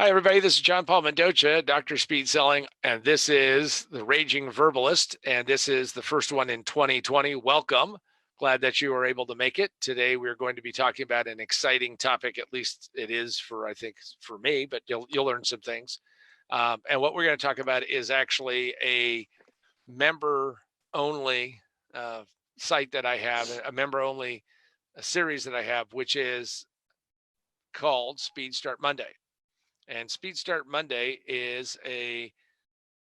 Hi, everybody. This is John Paul Mendoza, Dr. Speed Selling, and this is the Raging Verbalist, and this is the first one in 2020. Welcome. Glad that you were able to make it. Today, we're going to be talking about an exciting topic. At least it is for, I think, for me, but you'll learn some things. And what we're going to talk about is actually a member-only site that I have, a member-only series that I have, which is called SpeedStart Monday. And SpeedStart Monday is a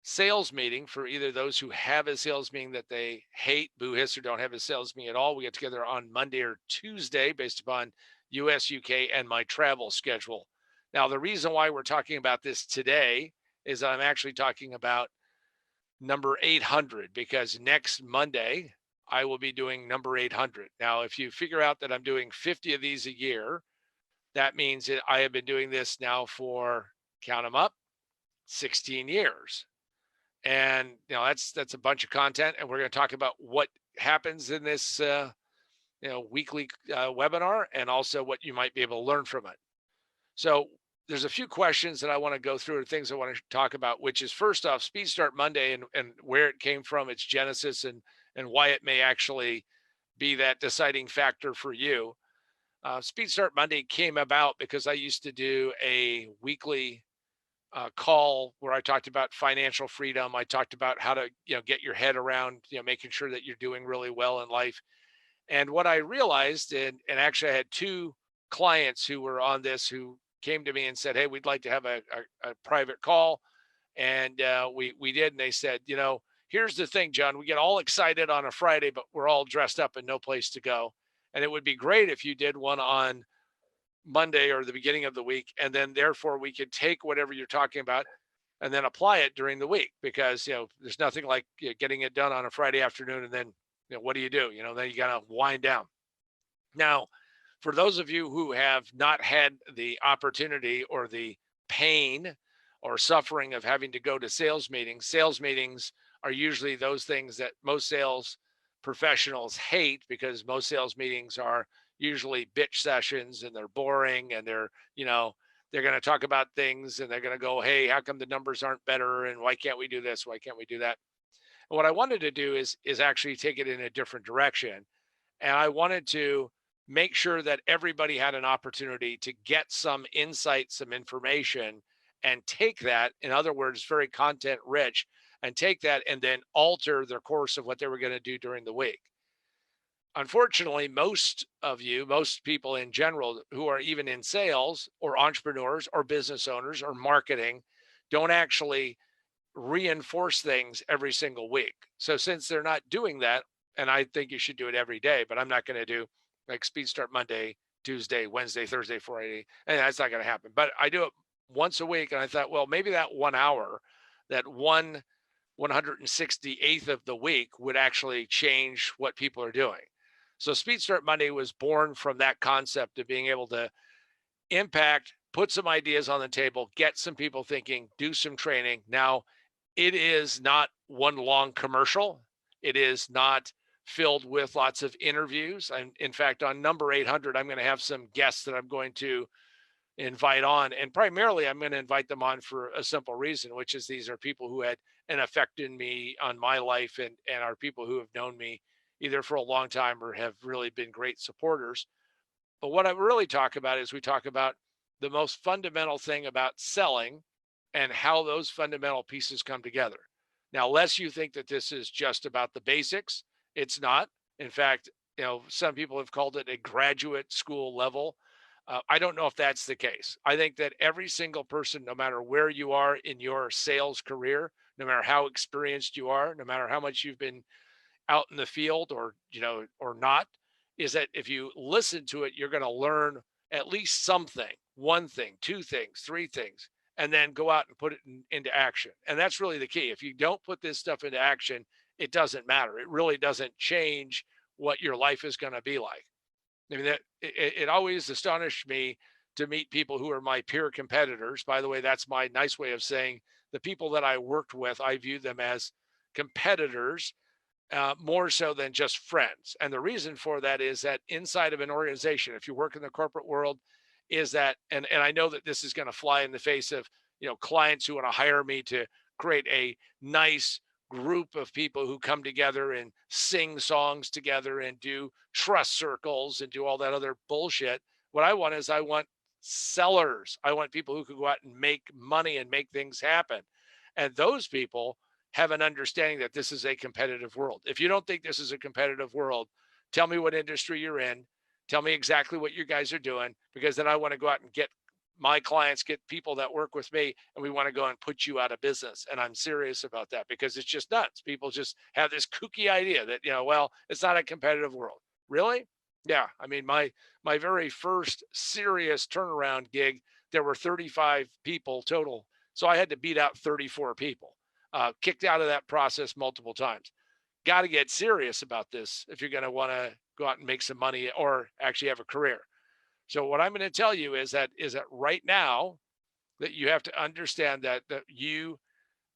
sales meeting for either those who have a sales meeting that they hate, boo hiss, or don't have a sales meeting at all. We get together on Monday or Tuesday based upon US, UK, and my travel schedule. Now, the reason why we're talking about this today is I'm actually talking about number 800 because next Monday I will be doing number 800. Now, if you figure out that I'm doing 50 of these a year, that means that I have been doing this now for, count them up, 16 years. And that's a bunch of content, and we're going to talk about what happens in this weekly webinar, and also what you might be able to learn from it. So there's a few questions that I want to go through, or things I want to talk about, which is first off, SpeedStart Monday and where it came from, its genesis, and why it may actually be that deciding factor for you. SpeedStart Monday came about because I used to do a weekly call where I talked about financial freedom. I talked about how to, get your head around, making sure that you're doing really well in life. And what I realized, and actually I had two clients who were on this who came to me and said, "Hey, we'd like to have a private call." And we did. And they said, here's the thing, John, we get all excited on a Friday, but we're all dressed up and no place to go. And it would be great if you did one on Monday or the beginning of the week. And then therefore we could take whatever you're talking about and then apply it during the week, because, there's nothing like getting it done on a Friday afternoon. And then, what do? Then you got to wind down. Now, for those of you who have not had the opportunity or the pain or suffering of having to go to sales meetings are usually those things that most sales professionals hate, because most sales meetings are usually bitch sessions, and they're boring, and they're going to talk about things, and they're going to go, "Hey, how come the numbers aren't better? And why can't we do this? Why can't we do that?" And what I wanted to do is actually take it in a different direction. And I wanted to make sure that everybody had an opportunity to get some insight, some information, and take that, in other words, very content rich, and take that and then alter the course of what they were going to do during the week. Unfortunately, most people in general who are even in sales or entrepreneurs or business owners or marketing, don't actually reinforce things every single week. So since they're not doing that, and I think you should do it every day, but I'm not going to do like SpeedStart Monday, Tuesday, Wednesday, Thursday, Friday, and that's not going to happen. But I do it once a week, and I thought, well, maybe that 1 hour, that 168th of the week would actually change what people are doing. So SpeedStart Monday was born from that concept of being able to impact, put some ideas on the table, get some people thinking, do some training. Now, it is not one long commercial. It is not filled with lots of interviews. And in fact, on number 800, I'm going to have some guests that I'm going to invite on. And primarily, I'm going to invite them on for a simple reason, which is these are people who had an effect in me, on my life, and are people who have known me either for a long time or have really been great supporters. But what I really talk about is we talk about the most fundamental thing about selling and how those fundamental pieces come together. Now, lest you think that this is just about the basics, it's not. In fact, some people have called it a graduate school level. I don't know if that's the case. I think that every single person, no matter where you are in your sales career, no matter how experienced you are, no matter how much you've been out in the field or not, is that if you listen to it, you're going to learn at least something, one thing, two things, three things, and then go out and put it into action. And that's really the key. If you don't put this stuff into action, it doesn't matter. It really doesn't change what your life is going to be like. I mean, it always astonished me to meet people who are my peer competitors. By the way, that's my nice way of saying the people that I worked with, I view them as competitors, more so than just friends. And the reason for that is that inside of an organization, if you work in the corporate world, is that, and I know that this is going to fly in the face of, clients who want to hire me to create a nice group of people who come together and sing songs together and do trust circles and do all that other bullshit. What I want is I want sellers. I want people who can go out and make money and make things happen. And those people have an understanding that this is a competitive world. If you don't think this is a competitive world, tell me what industry you're in. Tell me exactly what you guys are doing, because then I want to go out and get my clients, get people that work with me, and we want to go and put you out of business. And I'm serious about that, because it's just nuts. People just have this kooky idea that, well, it's not a competitive world. Really? Yeah. I mean, my very first serious turnaround gig, there were 35 people total. So I had to beat out 34 people, kicked out of that process multiple times. Got to get serious about this if you're going to want to go out and make some money or actually have a career. So what I'm going to tell you is that right now that you have to understand that you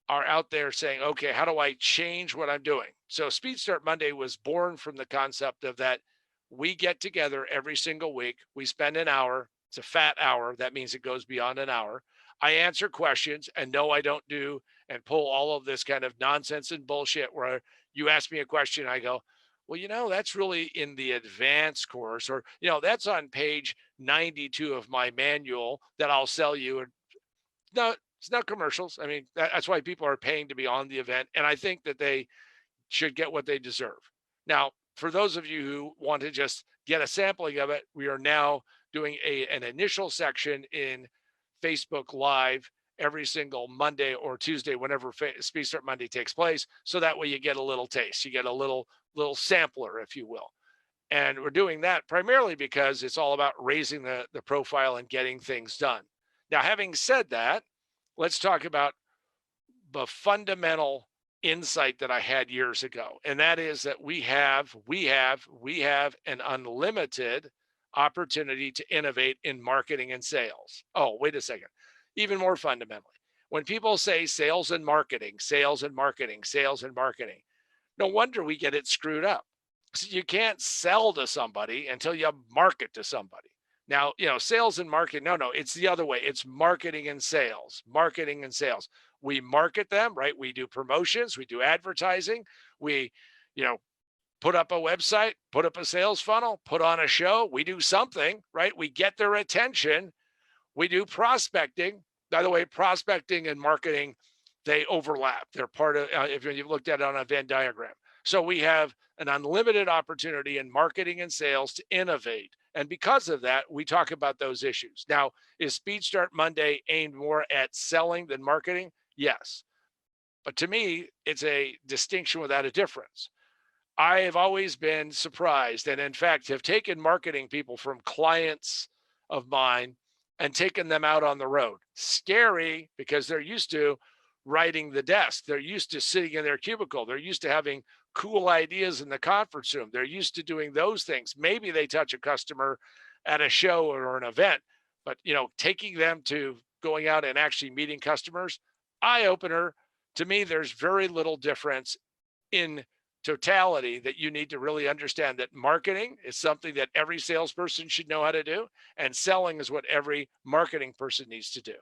are out there saying, okay, how do I change what I'm doing? So SpeedStart Monday was born from the concept of that we get together every single week. We spend an hour. It's a fat hour. That means it goes beyond an hour. I answer questions, and no, I don't do and pull all of this kind of nonsense and bullshit where you ask me a question, I go, well, that's really in the advanced course, or, that's on page 92 of my manual that I'll sell you. And no, it's not commercials. I mean, that's why people are paying to be on the event. And I think that they should get what they deserve. Now, for those of you who want to just get a sampling of it, we are now doing an initial section in Facebook Live every single Monday or Tuesday, whenever SpeedStart Monday takes place. So that way you get a little taste, you get a little sampler, if you will. And we're doing that primarily because it's all about raising the profile and getting things done. Now, having said that, let's talk about the fundamental insight that I had years ago. And that is that we have an unlimited opportunity to innovate in marketing and sales. Oh, wait a second. Even more fundamentally, when people say sales and marketing, sales and marketing, sales and marketing, no wonder we get it screwed up. So you can't sell to somebody until you market to somebody. Now, sales and marketing, no, it's the other way. It's marketing and sales, marketing and sales. We market them, right? We do promotions, we do advertising, we, put up a website, put up a sales funnel, put on a show, we do something, right? We get their attention. We do prospecting. By the way, prospecting and marketing, they overlap. They're part of, if you've looked at it on a Venn diagram. So we have an unlimited opportunity in marketing and sales to innovate. And because of that, we talk about those issues. Now, is SpeedStart Monday aimed more at selling than marketing? Yes. But to me, it's a distinction without a difference. I have always been surprised, and in fact, have taken marketing people from clients of mine and taken them out on the road. Scary, because they're used to writing the desk. They're used to sitting in their cubicle. They're used to having cool ideas in the conference room. They're used to doing those things. Maybe they touch a customer at a show or an event, but taking them to going out and actually meeting customers, eye opener. To me, there's very little difference in totality that you need to really understand that marketing is something that every salesperson should know how to do, and selling is what every marketing person needs to do.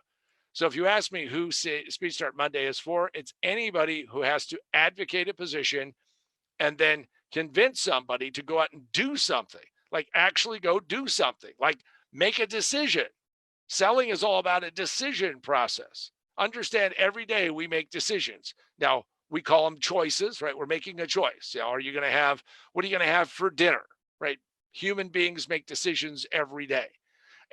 So if you ask me who SpeedStart Monday is for, it's anybody who has to advocate a position and then convince somebody to go out and do something, like actually go do something, like make a decision. Selling is all about a decision process. Understand every day we make decisions. Now, we call them choices, right? We're making a choice. What are you going to have for dinner, right? Human beings make decisions every day,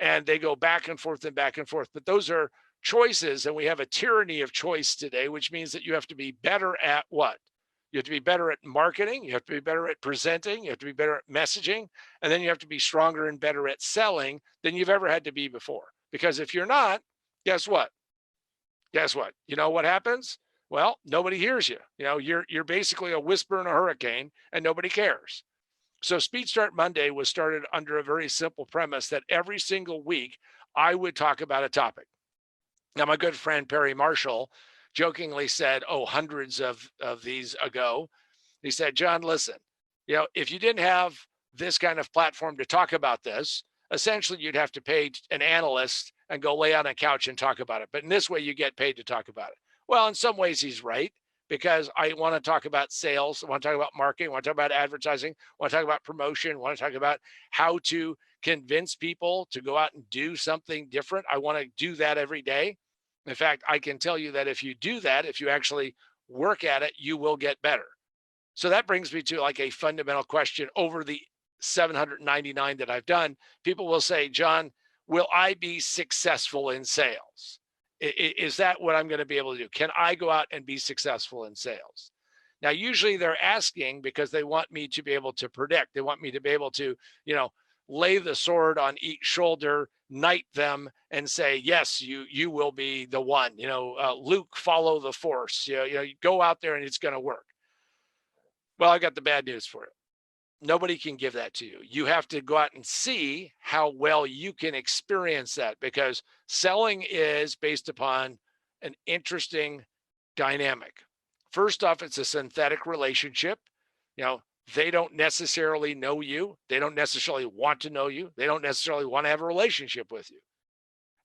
and they go back and forth and back and forth. But those are choices, and we have a tyranny of choice today, which means that you have to be better at what? You have to be better at marketing. You have to be better at presenting. You have to be better at messaging. And then you have to be stronger and better at selling than you've ever had to be before. Because if you're not, guess what? You know what happens? Well, nobody hears you. You're basically a whisper in a hurricane, and nobody cares. So SpeedStart Monday was started under a very simple premise that every single week I would talk about a topic. Now, my good friend Perry Marshall jokingly said, hundreds of these ago, he said, John, listen, if you didn't have this kind of platform to talk about this, essentially you'd have to pay an analyst and go lay on a couch and talk about it. But in this way, you get paid to talk about it. Well, in some ways, he's right, because I want to talk about sales. I want to talk about marketing. I want to talk about advertising. I want to talk about promotion. I want to talk about how to convince people to go out and do something different. I want to do that every day. In fact, I can tell you that if you do that, if you actually work at it, you will get better. So that brings me to like a fundamental question. Over the 799 that I've done, people will say, John, will I be successful in sales? Is that what I'm going to be able to do? Can I go out and be successful in sales? Now, usually they're asking because they want me to be able to predict. They want me to be able to, lay the sword on each shoulder, knight them, and say, yes, you will be the one. Luke, follow the force. You go out there and it's going to work. Well, I got the bad news for you. Nobody can give that to you. You have to go out and see how well you can experience that, because selling is based upon an interesting dynamic. First off, it's a synthetic relationship. They don't necessarily know you. They don't necessarily want to know you. They don't necessarily want to have a relationship with you.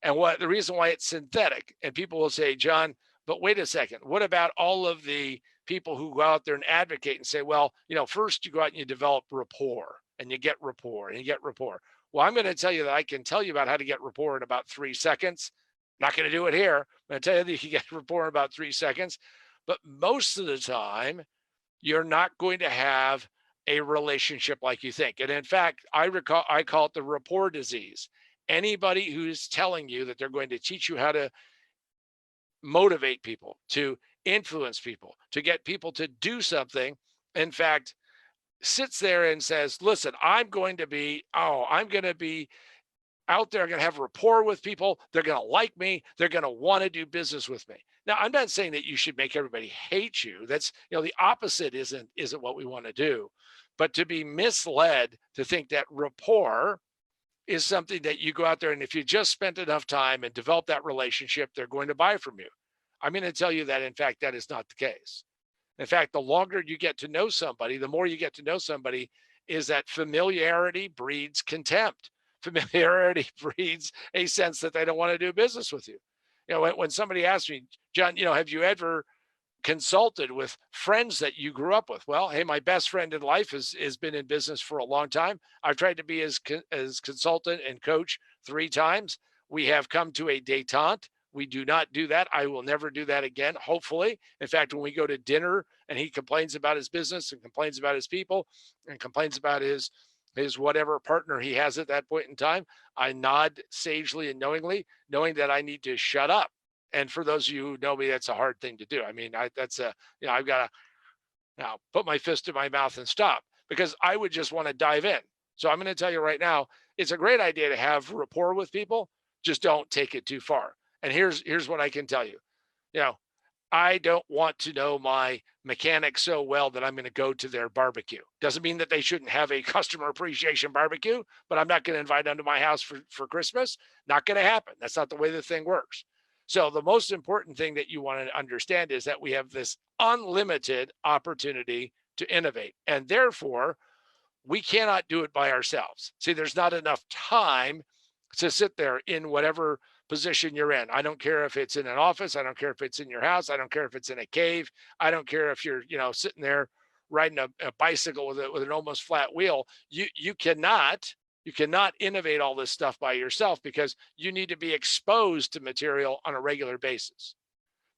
And the reason why it's synthetic, and people will say, John, but wait a second, what about all of the people who go out there and advocate and say, well, first you go out and you develop rapport, and you get rapport, and you get rapport. Well, I'm going to tell you that I can tell you about how to get rapport in about 3 seconds. Not going to do it here. I'm going to tell you that you can get rapport in about 3 seconds. But most of the time, you're not going to have a relationship like you think. And in fact, I call it the rapport disease. Anybody who's telling you that they're going to teach you how to motivate people, to influence people, to get people to do something, in fact, sits there and says, listen, I'm going to be out there, I'm going to have rapport with people. They're going to like me. They're going to want to do business with me. Now, I'm not saying that you should make everybody hate you. That's, the opposite isn't what we want to do. But to be misled to think that rapport is something that you go out there, and if you just spent enough time and develop that relationship, they're going to buy from you. I'm going to tell you that, in fact, that is not the case. In fact, the longer you get to know somebody, the more you get to know somebody, is that familiarity breeds contempt. Familiarity breeds a sense that they don't want to do business with you. When somebody asks me, John, have you ever consulted with friends that you grew up with? Well, hey, my best friend in life has been in business for a long time. I've tried to be as consultant and coach 3 times. We have come to a détente. We do not do that. I will never do that again, hopefully. In fact, when we go to dinner and he complains about his business and complains about his people and complains about his whatever partner he has at that point in time, I nod sagely and knowingly, knowing that I need to shut up. And for those of you who know me, that's a hard thing to do. I mean, I've got to now put my fist in my mouth and stop, because I would just want to dive in. So I'm going to tell you right now, it's a great idea to have rapport with people. Just don't take it too far. And here's what I can tell you. I don't want to know my mechanic so well that I'm going to go to their barbecue. Doesn't mean that they shouldn't have a customer appreciation barbecue, but I'm not going to invite them to my house for Christmas. Not going to happen. That's not the way the thing works. So the most important thing that you want to understand is that we have this unlimited opportunity to innovate, and therefore we cannot do it by ourselves. See, there's not enough time to sit there in whatever position you're in. I don't care if it's in an office. I don't care if it's in your house. I don't care if it's in a cave. I don't care if you're, sitting there riding a bicycle with an almost flat wheel. You cannot innovate all this stuff by yourself, because you need to be exposed to material on a regular basis.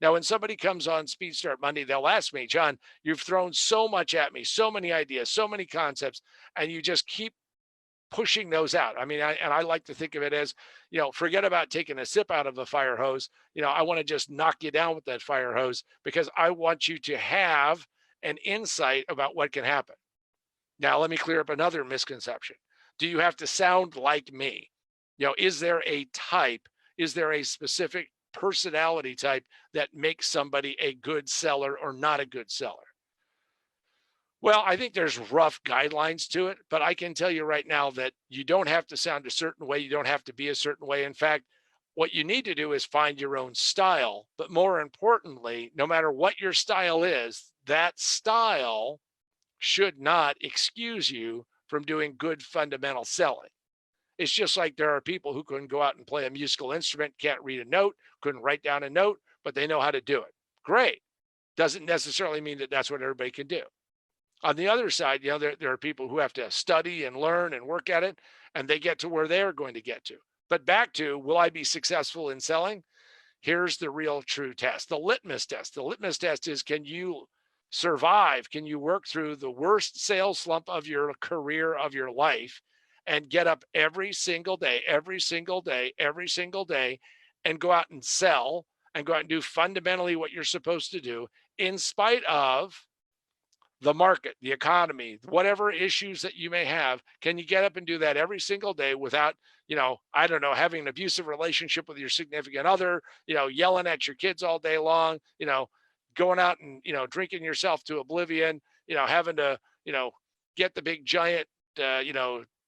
Now, when somebody comes on SpeedStart Monday, they'll ask me, John, you've thrown so much at me, so many ideas, so many concepts, and you just keep pushing those out. I mean, I like to think of it as, forget about taking a sip out of the fire hose. I want to just knock you down with that fire hose, because I want you to have an insight about what can happen. Now, let me clear up another misconception. Do you have to sound like me? Is there a type? Is there a specific personality type that makes somebody a good seller or not a good seller? Well, I think there's rough guidelines to it, but I can tell you right now that you don't have to sound a certain way. You don't have to be a certain way. In fact, what you need to do is find your own style. But more importantly, no matter what your style is, that style should not excuse you from doing good fundamental selling. It's just like there are people who couldn't go out and play a musical instrument, can't read a note, couldn't write down a note, but they know how to do it. Great. Doesn't necessarily mean that that's what everybody can do. On the other side, there are people who have to study and learn and work at it, and they get to where they're going to get to. But back to, will I be successful in selling? Here's the real true test, the litmus test. The litmus test is, can you survive? Can you work through the worst sales slump of your career, of your life, and get up every single day, every single day, every single day, and go out and sell and go out and do fundamentally what you're supposed to do in spite of the market, the economy, whatever issues that you may have? Can you get up and do that every single day without, I don't know, having an abusive relationship with your significant other, yelling at your kids all day long, going out and, drinking yourself to oblivion, having to, get the big giant,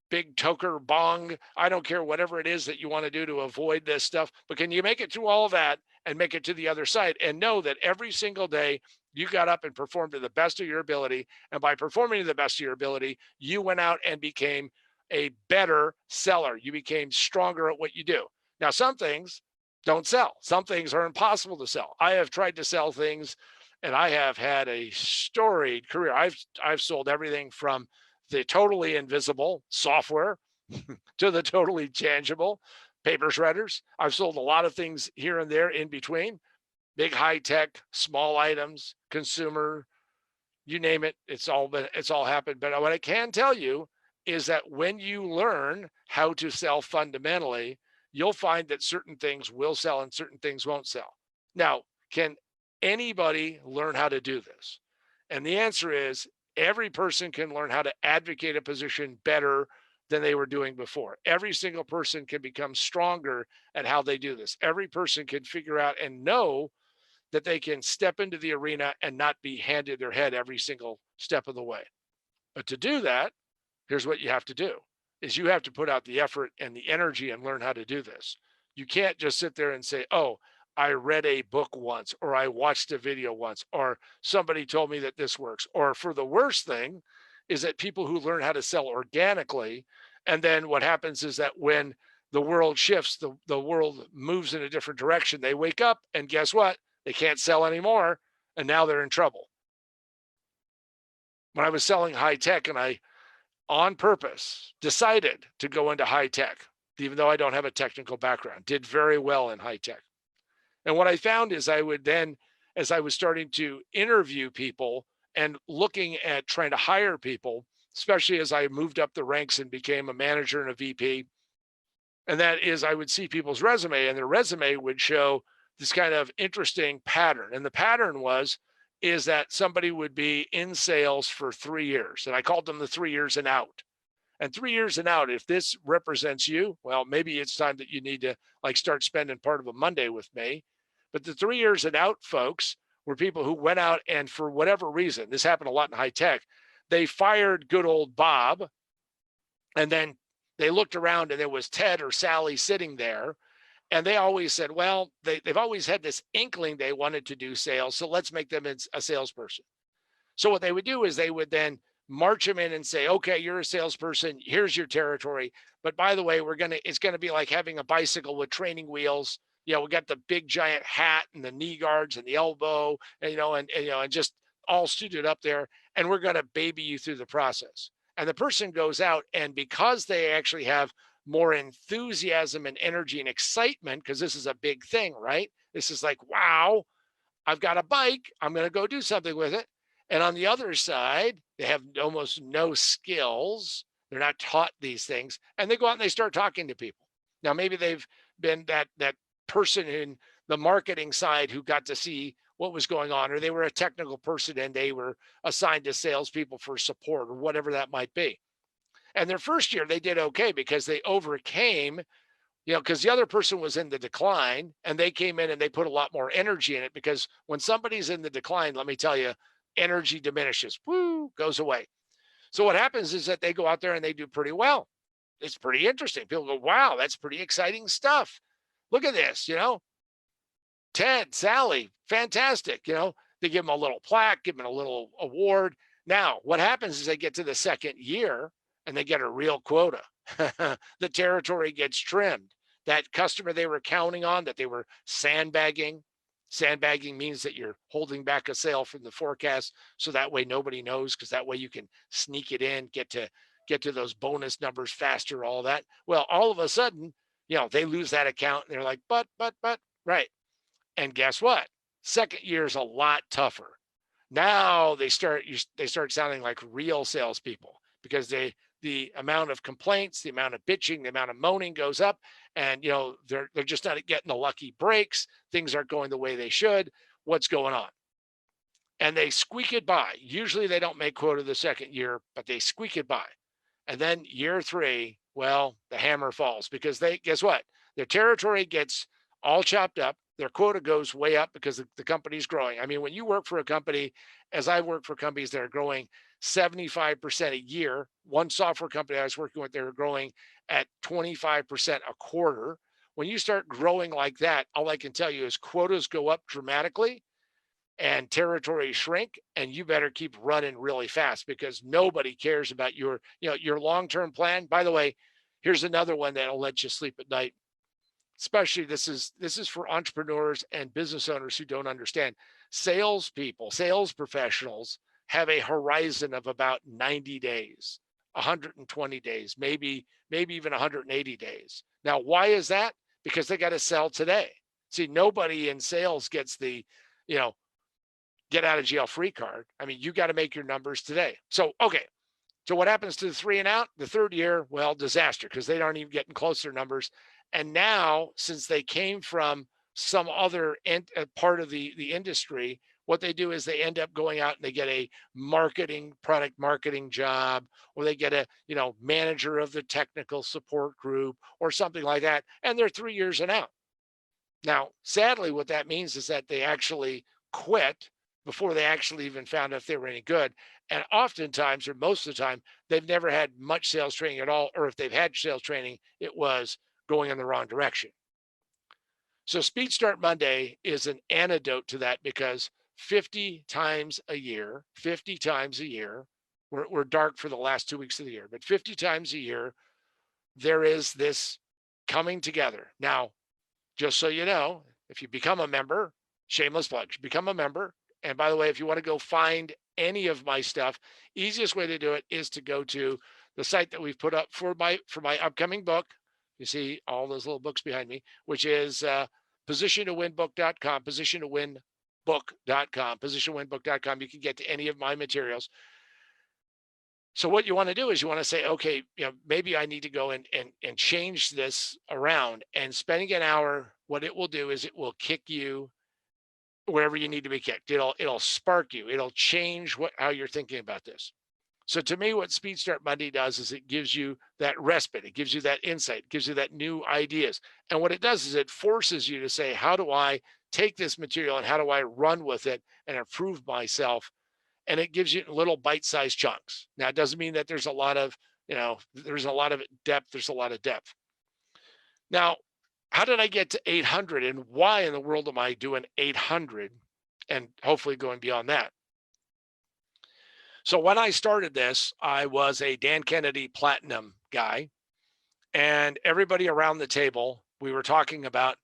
big toker bong. I don't care, whatever it is that you want to do to avoid this stuff, but can you make it through all of that and make it to the other side and know that every single day you got up and performed to the best of your ability. And by performing to the best of your ability, you went out and became a better seller. You became stronger at what you do. Now, some things don't sell. Some things are impossible to sell. I have tried to sell things and I have had a storied career. I've sold everything from the totally invisible software to the totally tangible paper shredders. I've sold a lot of things here and there in between. Big high tech, small items, consumer, you name it, it's all happened. But what I can tell you is that when you learn how to sell fundamentally, you'll find that certain things will sell and certain things won't sell. Now, can anybody learn how to do this? And the answer is, every person can learn how to advocate a position better than they were doing before. Every single person can become stronger at how they do this. Every person can figure out and know that they can step into the arena and not be handed their head every single step of the way. But to do that, here's what you have to do, is you have to put out the effort and the energy and learn how to do this. You can't just sit there and say, oh, I read a book once, or I watched a video once, or somebody told me that this works. Or for the worst thing is that people who learn how to sell organically, and then what happens is that when the world shifts, the world moves in a different direction, they wake up and guess what? They can't sell anymore, and now they're in trouble. When I was selling high tech, and I, on purpose, decided to go into high tech, even though I don't have a technical background, did very well in high tech. And what I found is I would then, as I was starting to interview people and looking at trying to hire people, especially as I moved up the ranks and became a manager and a VP, and that is, I would see people's resume, and their resume would show this kind of interesting pattern. And the pattern is that somebody would be in sales for 3 years. And I called them the 3 years and out. And 3 years and out, if this represents you, well, maybe it's time that you need to start spending part of a Monday with me. But the 3 years and out folks were people who went out and, for whatever reason, this happened a lot in high tech, they fired good old Bob. And then they looked around and there was Ted or Sally sitting there. And they always said, well, they've always had this inkling they wanted to do sales, so let's make them a salesperson. So what they would do is they would then march them in and say, okay, you're a salesperson, here's your territory. But by the way, it's going to be like having a bicycle with training wheels. We got the big giant hat and the knee guards and the elbow, and just all suited up there. And we're going to baby you through the process. And the person goes out, and because they actually have more enthusiasm and energy and excitement, because this is a big thing, right? This is like, wow, I've got a bike, I'm going to go do something with it. And on the other side, they have almost no skills. They're not taught these things. And they go out and they start talking to people. Now, maybe they've been that person in the marketing side who got to see what was going on, or they were a technical person and they were assigned to salespeople for support or whatever that might be. And their first year, they did okay because they overcame, because the other person was in the decline, and they came in and they put a lot more energy in it, because when somebody's in the decline, let me tell you, energy diminishes, goes away. So what happens is that they go out there and they do pretty well. It's pretty interesting. People go, wow, that's pretty exciting stuff. Look at this, Ted, Sally, fantastic. They give them a little plaque, give them a little award. Now, what happens is they get to the second year and they get a real quota. the territory gets trimmed. That customer they were counting on, that they were sandbagging. Sandbagging means that you're holding back a sale from the forecast so that way nobody knows, because that way you can sneak it in, get to those bonus numbers faster, all that. Well, all of a sudden, they lose that account and they're like, but, right. And guess what? Second year is a lot tougher. Now they start sounding like real salespeople, because the amount of complaints, the amount of bitching, the amount of moaning goes up, and they're just not getting the lucky breaks. Things aren't going the way they should. What's going on? And they squeak it by. Usually they don't make quota the second year, but they squeak it by. And then year 3, well, the hammer falls, because guess what? Their territory gets all chopped up. Their quota goes way up because the company's growing. I mean, when you work for a company, as I work for companies that are growing 75% a year, one software company I was working with, they were growing at 25% a quarter. When you start growing like that, all I can tell you is quotas go up dramatically and territories shrink, and you better keep running really fast, because nobody cares about your long-term plan. By the way, here's another one that'll let you sleep at night. Especially this is for entrepreneurs and business owners who don't understand. Salespeople, sales professionals have a horizon of about 90 days, 120 days, maybe even 180 days. Now, why is that? Because they got to sell today. See, nobody in sales gets the, get out of jail free card. I mean, you got to make your numbers today. So, okay. So what happens to the 3 and out? The third year, well, disaster, because they aren't even getting close to their numbers. And now, since they came from some other part of the industry, what they do is they end up going out and they get a product marketing job, or they get a manager of the technical support group or something like that, and they're 3 years and out. Now, sadly, what that means is that they actually quit before they actually even found out if they were any good. And oftentimes, or most of the time, they've never had much sales training at all, or if they've had sales training, it was going in the wrong direction. So SpeedStart Monday is an antidote to that, because 50 times a year, we're dark for the last 2 weeks of the year, but 50 times a year, there is this coming together. Now, just so you know, if you become a member, shameless plug, become a member. And by the way, if you want to go find any of my stuff, easiest way to do it is to go to the site that we've put up for my upcoming book. You see all those little books behind me, which is positiontowinbook.com, positiontowinbook.com. You can get to any of my materials. So what you want to do is you want to say, okay, maybe I need to go and change this around. And spending an hour, what it will do is it will kick you wherever you need to be kicked. It'll spark you. It'll change how you're thinking about this. So to me, what SpeedStart Monday does is it gives you that respite. It gives you that insight. It gives you that new ideas. And what it does is it forces you to say, how do I take this material and how do I run with it and improve myself? And it gives you little bite-sized chunks. Now, it doesn't mean that there's a lot of, there's a lot of depth. There's a lot of depth. Now, how did I get to 800, and why in the world am I doing 800 and hopefully going beyond that? So when I started this, I was a Dan Kennedy Platinum guy, and everybody around the table, we were talking about,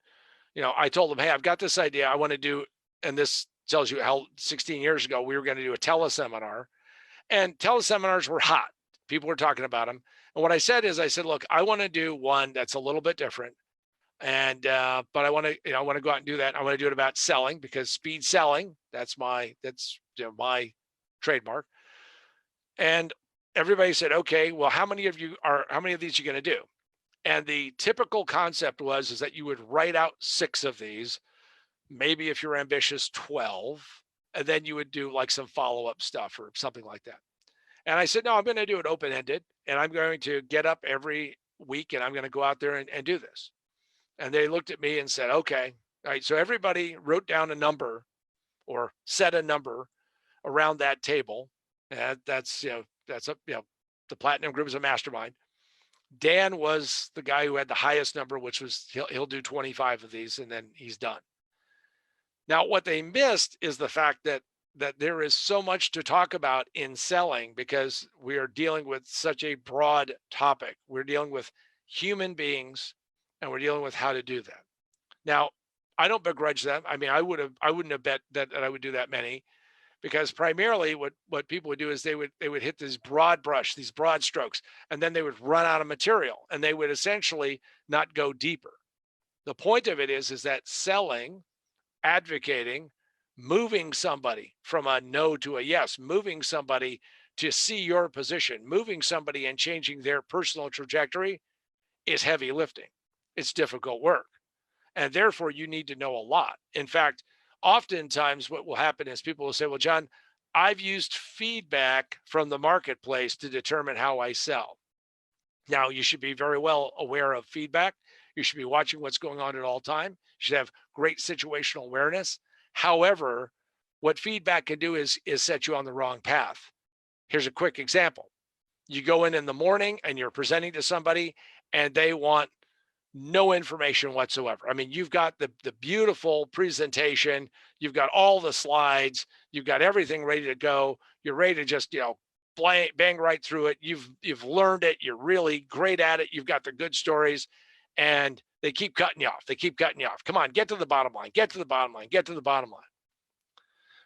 I told them, hey, I've got this idea I want to do, and this tells you how 16 years ago we were going to do a teleseminar, and teleseminars were hot. People were talking about them. And what I said is, look, I want to do one that's a little bit different. And, but I want to go out and do that. I want to do it about selling, because speed selling, that's my trademark. And everybody said, okay, well, how many of these are you going to do? And the typical concept is that you would write out 6 of these, maybe if you're ambitious, 12, and then you would do like some follow-up stuff or something like that. And I said, no, I'm going to do it open-ended, and I'm going to get up every week and I'm going to go out there and do this. And they looked at me and said, okay. All right. So everybody wrote down a number or set a number around that table. And that's the Platinum Group is a mastermind. Dan was the guy who had the highest number, which was he'll do 25 of these and then he's done. Now, what they missed is the fact that that there is so much to talk about in selling because we are dealing with such a broad topic. We're dealing with human beings and we're dealing with how to do that. Now, I don't begrudge them. I mean, I wouldn't have bet that I would do that many, because primarily what people would do is they would hit this broad brush, these broad strokes, and then they would run out of material and they would essentially not go deeper. The point of it is that selling, advocating, moving somebody from a no to a yes, moving somebody to see your position, moving somebody and changing their personal trajectory is heavy lifting. It's difficult work. And therefore, you need to know a lot. In fact, oftentimes what will happen is people will say, well, John, I've used feedback from the marketplace to determine how I sell. Now, you should be very well aware of feedback. You should be watching what's going on at all time. You should have great situational awareness. However, what feedback can do is set you on the wrong path. Here's a quick example. You go in the morning and you're presenting to somebody and they want no information whatsoever. I mean, you've got the beautiful presentation, you've got all the slides, you've got everything ready to go. You're ready to just, bang right through it. You've learned it. You're really great at it. You've got the good stories, and they keep cutting you off. They keep cutting you off. Come on, get to the bottom line. Get to the bottom line. Get to the bottom line.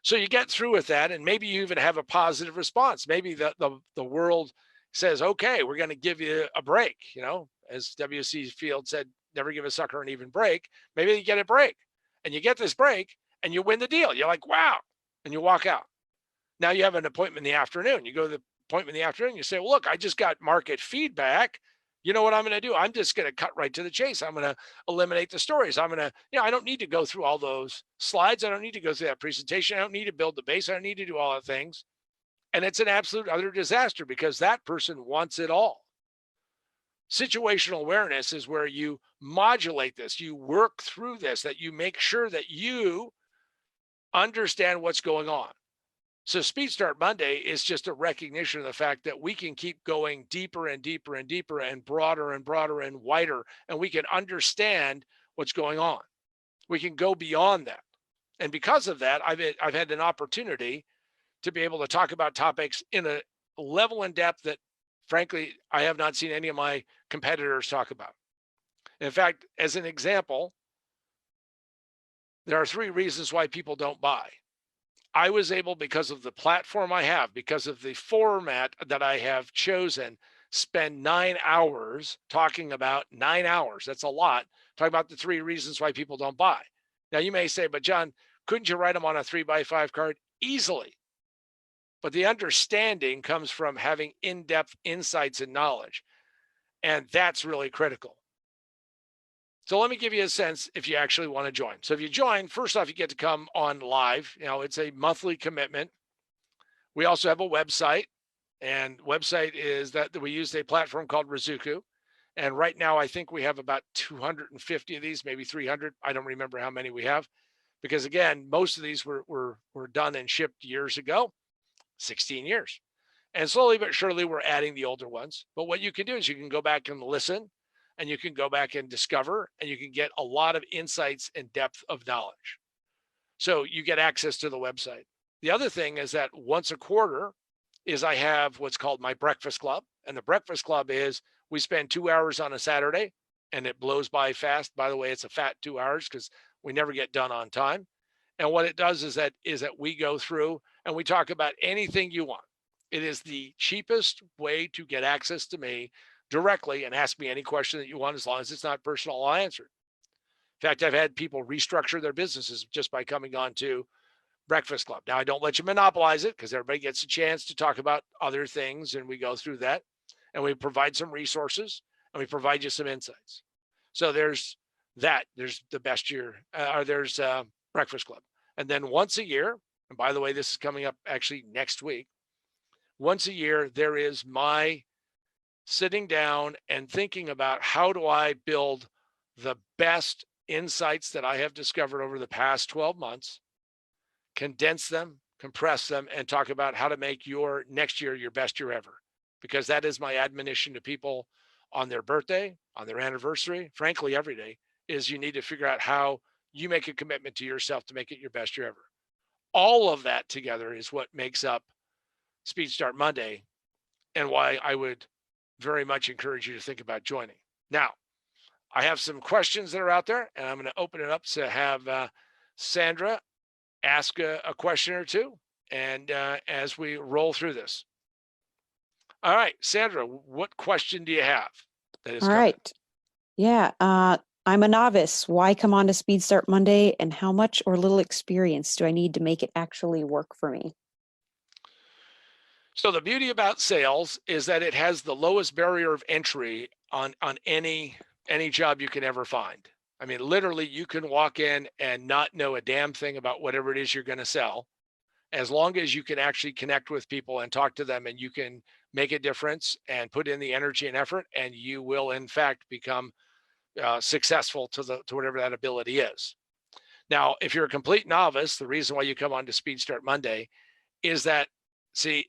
So you get through with that, and maybe you even have a positive response. Maybe the world says, okay, we're going to give you a break. As W.C. Field said, never give a sucker an even break. Maybe you get a break, and you get this break, and you win the deal. You're like, wow, and you walk out. Now you have an appointment in the afternoon. You go to the appointment in the afternoon. You say, well, look, I just got market feedback. You know what I'm going to do? I'm just going to cut right to the chase. I'm going to eliminate the stories. I'm going to, I don't need to go through all those slides. I don't need to go through that presentation. I don't need to build the base. I don't need to do all the things. And it's an absolute utter disaster because that person wants it all. Situational awareness is where you modulate this, you work through this, that you make sure that you understand what's going on. So SpeedStart Monday is just a recognition of the fact that we can keep going deeper and deeper and deeper and broader and wider, and we can understand what's going on. We can go beyond that. And because of that, I've had an opportunity to be able to talk about topics in a level and depth that, frankly, I have not seen any of my competitors talk about. In fact, as an example, there are 3 reasons why people don't buy. I was able, because of the platform I have, because of the format that I have chosen, spend 9 hours talking about 9 hours. That's a lot. Talking about the 3 reasons why people don't buy. Now you may say, but John, couldn't you write them on a 3x5 card? Easily. But the understanding comes from having in-depth insights and knowledge. And that's really critical. So let me give you a sense if you actually want to join. So if you join, first off, you get to come on live. It's a monthly commitment. We also have a website, and website is that we use a platform called Rizuku. And right now, I think we have about 250 of these, maybe 300. I don't remember how many we have, because again, most of these were done and shipped years ago, 16 years. And slowly but surely, we're adding the older ones. But what you can do is you can go back and listen, and you can go back and discover, and you can get a lot of insights and depth of knowledge. So you get access to the website. The other thing is that once a quarter is I have what's called my breakfast club. And the breakfast club is we spend 2 hours on a Saturday, and it blows by fast. By the way, it's a fat 2 hours because we never get done on time. And what it does is that we go through and we talk about anything you want. It is the cheapest way to get access to me directly and ask me any question that you want, as long as it's not personal, I'll answer it. In fact, I've had people restructure their businesses just by coming on to Breakfast Club. Now, I don't let you monopolize it because everybody gets a chance to talk about other things, and we go through that, and we provide some resources, and we provide you some insights. So there's that. There's the best year, or there's Breakfast Club. And then once a year, and by the way, this is coming up actually next week, once a year, there is my sitting down and thinking about how do I build the best insights that I have discovered over the past 12 months, condense them, compress them, and talk about how to make your next year your best year ever. Because that is my admonition to people on their birthday, on their anniversary, frankly, every day, is you need to figure out how you make a commitment to yourself to make it your best year ever. All of that together is what makes up SpeedStart Monday, and why I would very much encourage you to think about joining. Now, I have some questions that are out there, and I'm going to open it up to have Sandra ask a question or two, and as we roll through this. All right, Sandra, what question do you have that is All coming? right. Yeah. I'm a novice. Why come on to Speed Start Monday, and how much or little experience do I need to make it actually work for me? So the beauty about sales is that it has the lowest barrier of entry on any job you can ever find. I mean, literally, you can walk in and not know a damn thing about whatever it is you're going to sell, as long as you can actually connect with people and talk to them, and you can make a difference and put in the energy and effort, and you will in fact become successful to whatever that ability is. Now, if you're a complete novice, the reason why you come on to Speed Start Monday is that, see,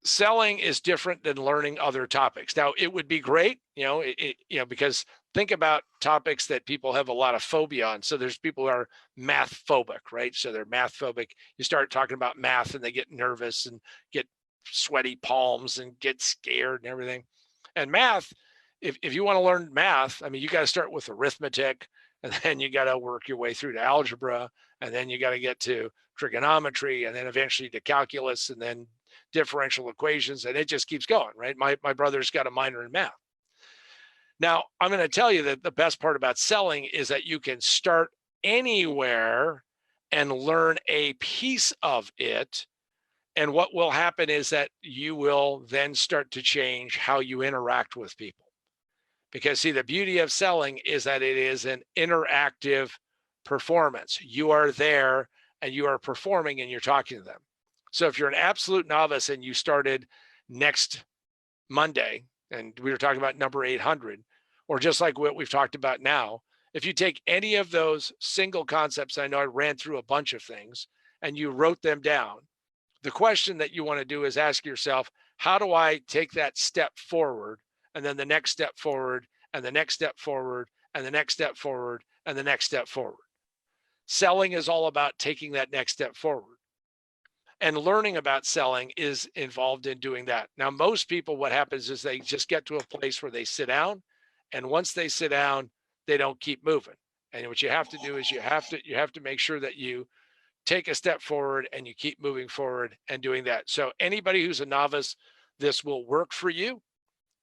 selling is different than learning other topics. Now, it would be great, because think about topics that people have a lot of phobia on. So there's people who are math phobic, right? So they're math phobic. You start talking about math and they get nervous and get sweaty palms and get scared and everything. And math, if you want to learn math, I mean, you got to start with arithmetic, and then you got to work your way through to algebra, and then you got to get to trigonometry, and then eventually to calculus, and then differential equations, and it just keeps going, right? My brother's got a minor in math. Now, I'm going to tell you that the best part about selling is that you can start anywhere and learn a piece of it. And what will happen is that you will then start to change how you interact with people. Because, see, the beauty of selling is that it is an interactive performance. You are there and you are performing and you're talking to them. So if you're an absolute novice and you started next Monday, and we were talking about number 800, or just like what we've talked about now, if you take any of those single concepts, I know I ran through a bunch of things, and you wrote them down, the question that you want to do is ask yourself, how do I take that step forward, and then the next step forward, and the next step forward, and the next step forward, and the next step forward? Selling is all about taking that next step forward. And learning about selling is involved in doing that. Now, most people, what happens is they just get to a place where they sit down, and once they sit down, they don't keep moving. And what you have to do is you have to make sure that you take a step forward and you keep moving forward and doing that. So anybody who's a novice, this will work for you.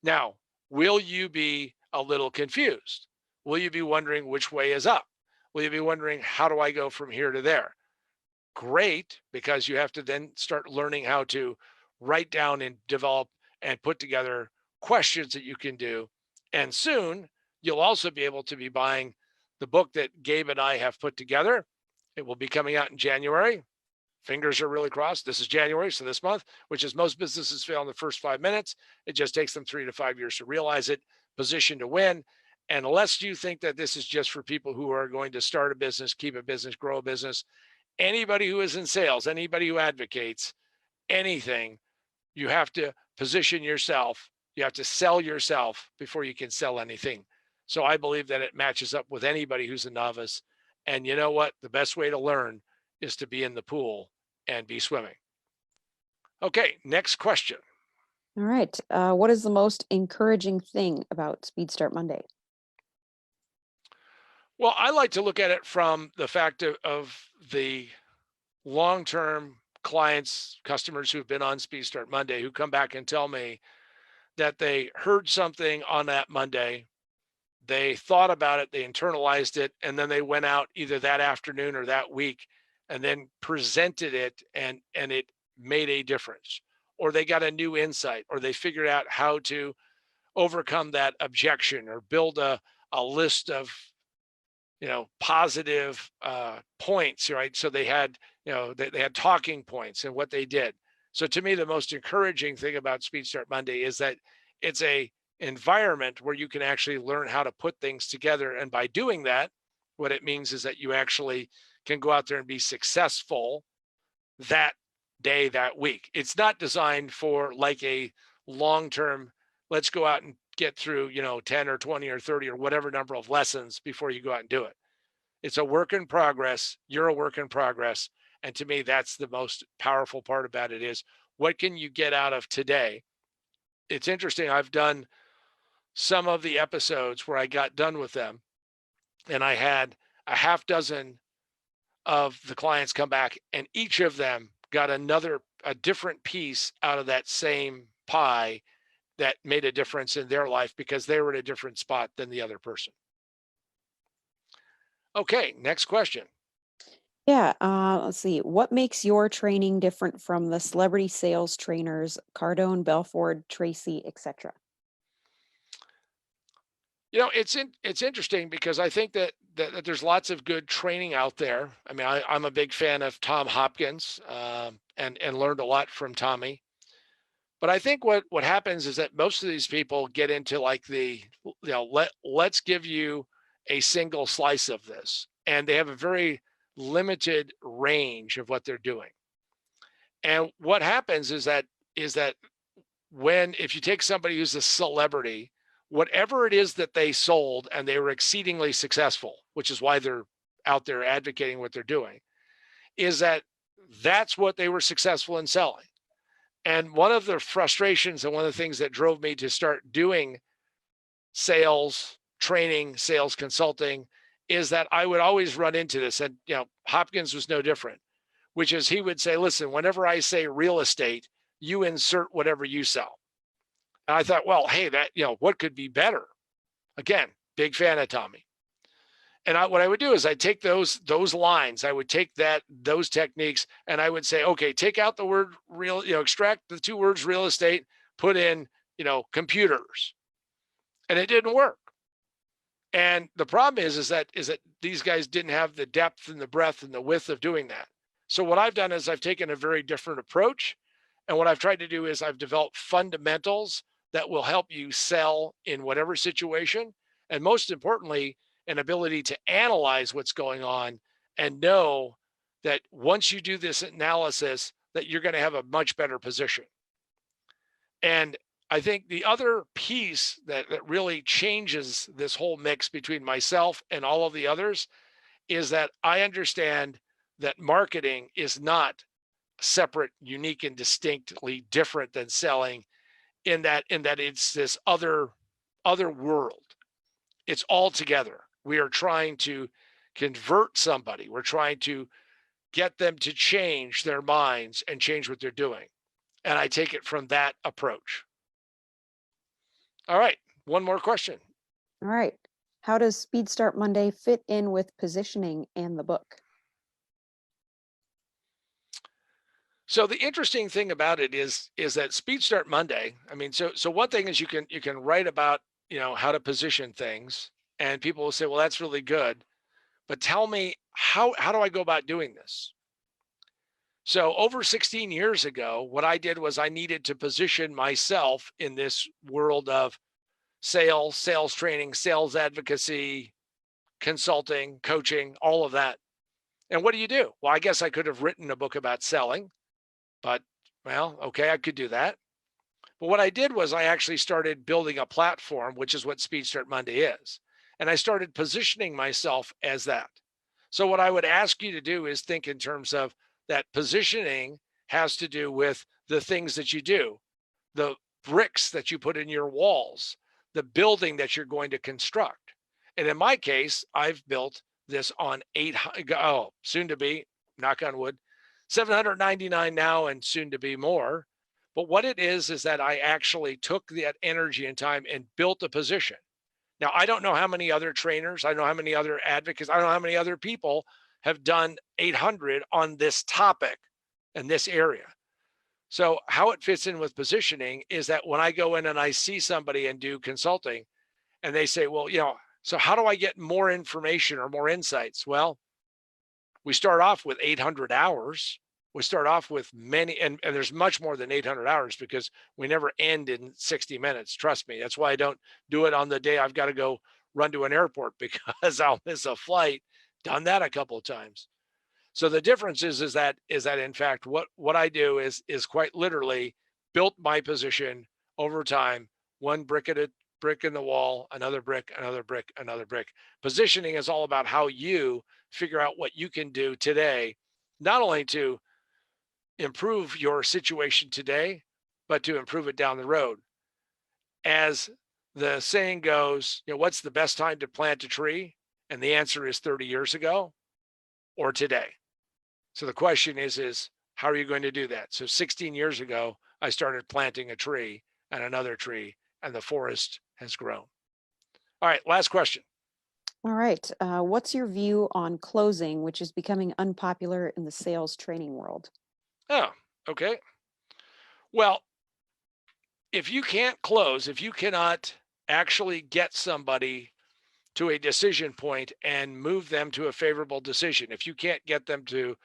Now, will you be a little confused? Will you be wondering which way is up? Will you be wondering, how do I go from here to there? Great, because you have to then start learning how to write down and develop and put together questions that you can do. And soon you'll also be able to be buying the book that Gabe and I have put together. It will be coming out in January. Fingers are really crossed. This is January, so this month, which is most businesses fail in the first 5 minutes. It just takes them 3 to 5 years to realize it. Position to win. And unless you think that this is just for people who are going to start a business, keep a business, grow a business, anybody who is in sales, anybody who advocates anything, you have to position yourself. You have to sell yourself before you can sell anything. So I believe that it matches up with anybody who's a novice. And you know what? The best way to learn is to be in the pool and be swimming. Okay, next question. All right. What is the most encouraging thing about Speed Start Monday? Well, I like to look at it from the fact of the long-term clients, customers who've been on SpeedStart Monday, who come back and tell me that they heard something on that Monday, they thought about it, they internalized it, and then they went out either that afternoon or that week and then presented it, and it made a difference. Or they got a new insight, or they figured out how to overcome that objection, or build a list of positive points, right? So they had they had talking points and what they did. So to me, the most encouraging thing about Speed Start Monday is that it's a environment where you can actually learn how to put things together, and by doing that, what it means is that you actually can go out there and be successful that day, that week. It's not designed for like a long-term, let's go out and get through 10 or 20 or 30 or whatever number of lessons before you go out and do it. It's a work in progress. You're a work in progress. And to me, that's the most powerful part about it is what can you get out of today? It's interesting. I've done some of the episodes where I got done with them and I had a half dozen of the clients come back and each of them got a different piece out of that same pie that made a difference in their life because they were in a different spot than the other person. Okay, next question. Yeah, let's see. What makes your training different from the celebrity sales trainers, Cardone, Belford, Tracy, etc.? It's interesting because I think that there's lots of good training out there. I mean, I'm a big fan of Tom Hopkins, and learned a lot from Tommy. But I think what happens is that most of these people get into like let's give you a single slice of this, and they have a very limited range of what they're doing. And what happens is that when if you take somebody who's a celebrity, whatever it is that they sold and they were exceedingly successful, which is why they're out there advocating what they're doing, is that that's what they were successful in selling. And one of the frustrations and one of the things that drove me to start doing sales training, sales consulting, is that I would always run into this. And, Hopkins was no different, which is he would say, listen, whenever I say real estate, you insert whatever you sell. And I thought, well, hey, what could be better? Again, big fan of Tommy. And what I would do is I'd take those lines, I would take those techniques, and I would say, okay, take out the word real, extract the two words real estate, put in, computers, and it didn't work. And the problem is that these guys didn't have the depth and the breadth and the width of doing that. So what I've done is I've taken a very different approach, and what I've tried to do is I've developed fundamentals that will help you sell in whatever situation, and most importantly, an ability to analyze what's going on and know that once you do this analysis that you're going to have a much better position. And I think the other piece that really changes this whole mix between myself and all of the others is that I understand that marketing is not separate, unique, and distinctly different than selling in that it's this other world. It's all together. We are trying to convert somebody. We're trying to get them to change their minds and change what they're doing. And I take it from that approach. All right, one more question. All right. How does Speed Start Monday fit in with positioning and the book? So the interesting thing about it is that Speed Start Monday, I mean, so one thing is you can write about, how to position things, and people will say, well, that's really good, but tell me how do I go about doing this? So over 16 years ago, what I did was I needed to position myself in this world of sales training, sales advocacy, consulting, coaching, all of that. And what do you do? Well, I guess I could have written a book about selling, but well, okay, I could do that. But what I did was I actually started building a platform, which is what Speed Start Monday is. And I started positioning myself as that. So what I would ask you to do is think in terms of that positioning has to do with the things that you do, the bricks that you put in your walls, the building that you're going to construct. And in my case, I've built this on soon to be, knock on wood, 799 now and soon to be more. But what it is that I actually took that energy and time and built a position. Now, I don't know how many other trainers, I don't know how many other advocates, I don't know how many other people have done 800 on this topic in this area. So how it fits in with positioning is that when I go in and I see somebody and do consulting and they say, well, so how do I get more information or more insights? Well, we start off with 800 hours. We start off with many, and there's much more than 800 hours because we never end in 60 minutes. Trust me. That's why I don't do it on the day I've got to go run to an airport because I'll miss a flight. Done that a couple of times. So the difference is that in fact, what I do is quite literally built my position over time, one brick at a brick in the wall, another brick, another brick, another brick. Positioning is all about how you figure out what you can do today, not only to improve your situation today, but to improve it down the road. As the saying goes, what's the best time to plant a tree? And the answer is 30 years ago or today. So the question is how are you going to do that? So 16 years ago, I started planting a tree and another tree, and the forest has grown. All right, last question. All right. What's your view on closing, which is becoming unpopular in the sales training world? Oh, okay. Well, if you can't close, if you cannot actually get somebody to a decision point and move them to a favorable decision, if you can't get them to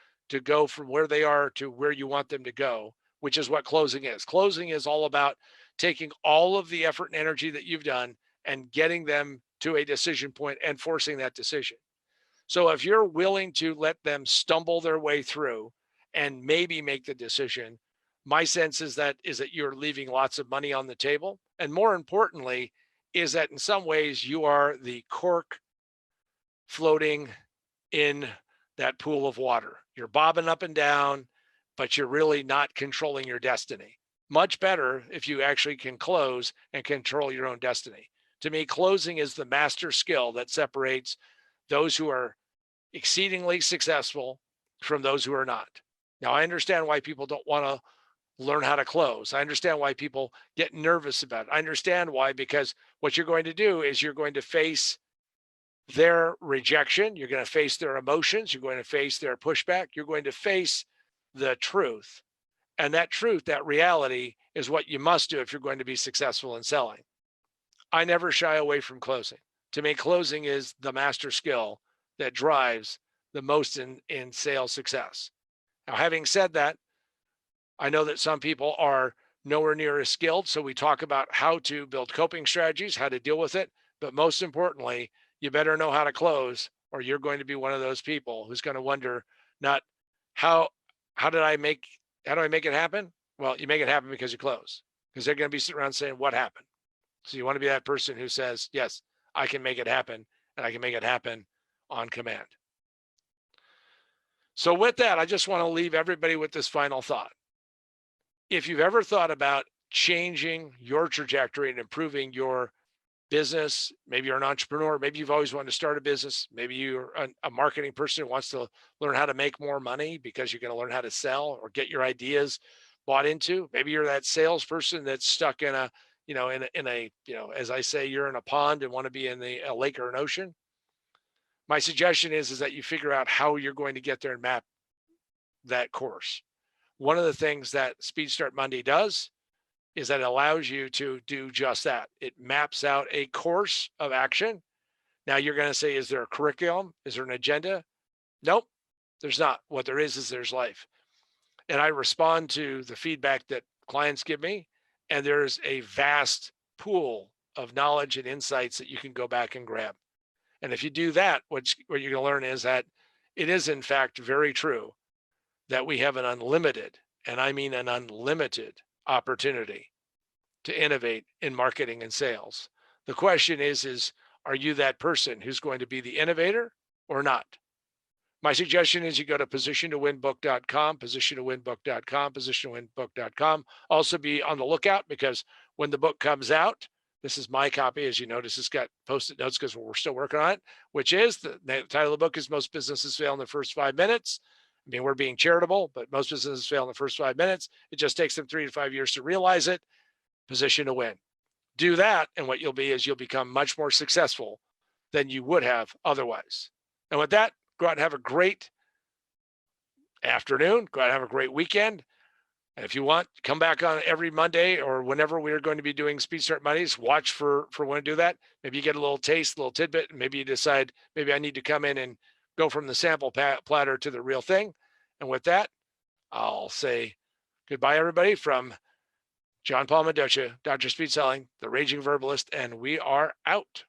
go from where they are to where you want them to go, which is what closing is. Closing is all about taking all of the effort and energy that you've done and getting them to a decision point and forcing that decision. So if you're willing to let them stumble their way through and maybe make the decision, my sense is that you're leaving lots of money on the table. And more importantly, is that in some ways you are the cork floating in that pool of water. You're bobbing up and down, but you're really not controlling your destiny. Much better if you actually can close and control your own destiny. To me, closing is the master skill that separates those who are exceedingly successful from those who are not. Now, I understand why people don't want to learn how to close. I understand why people get nervous about it. I understand why, because what you're going to do is you're going to face their rejection. You're going to face their emotions. You're going to face their pushback. You're going to face the truth. And that truth, that reality, is what you must do if you're going to be successful in selling. I never shy away from closing. To me, closing is the master skill that drives the most in sales success. Now, having said that, I know that some people are nowhere near as skilled. So we talk about how to build coping strategies, how to deal with it. But most importantly, you better know how to close, or you're going to be one of those people who's going to wonder, not how do I make it happen? Well, you make it happen because you close, because they're going to be sitting around saying, what happened? So you want to be that person who says, yes, I can make it happen, and I can make it happen on command. So with that, I just want to leave everybody with this final thought. If you've ever thought about changing your trajectory and improving your business, maybe you're an entrepreneur, maybe you've always wanted to start a business, maybe you're a marketing person who wants to learn how to make more money because you're going to learn how to sell or get your ideas bought into. Maybe you're that salesperson that's stuck in a, as I say, you're in a pond and want to be in a lake or an ocean. My suggestion is that you figure out how you're going to get there and map that course. One of the things that SpeedStart Monday does is that it allows you to do just that. It maps out a course of action. Now you're going to say, is there a curriculum? Is there an agenda? Nope, there's not. What there is there's life. And I respond to the feedback that clients give me, and there's a vast pool of knowledge and insights that you can go back and grab. And if you do that, what you're going to learn is that it is in fact very true that we have an unlimited, and I mean an unlimited, opportunity to innovate in marketing and sales. The question is are you that person who's going to be the innovator or not? My suggestion is you go to positiontowinbook.com, positiontowinbook.com, positiontowinbook.com. Also be on the lookout, because when the book comes out, this is my copy. As you notice, it's got post-it notes because we're still working on it, which is the title of the book is Most Businesses Fail in the First 5 Minutes. I mean, we're being charitable, but most businesses fail in the first 5 minutes. It just takes them 3 to 5 years to realize it. Position to win. Do that, and what you'll be is you'll become much more successful than you would have otherwise. And with that, go out and have a great afternoon. Go out and have a great weekend. And if you want, come back on every Monday or whenever we are going to be doing SpeedStart Mondays. Watch for when to do that. Maybe you get a little taste, a little tidbit, and maybe you decide maybe I need to come in and go from the sample platter to the real thing. And with that, I'll say goodbye, everybody, from John Paul Mendoza, Dr. Speed Selling, the Raging Verbalist, and we are out.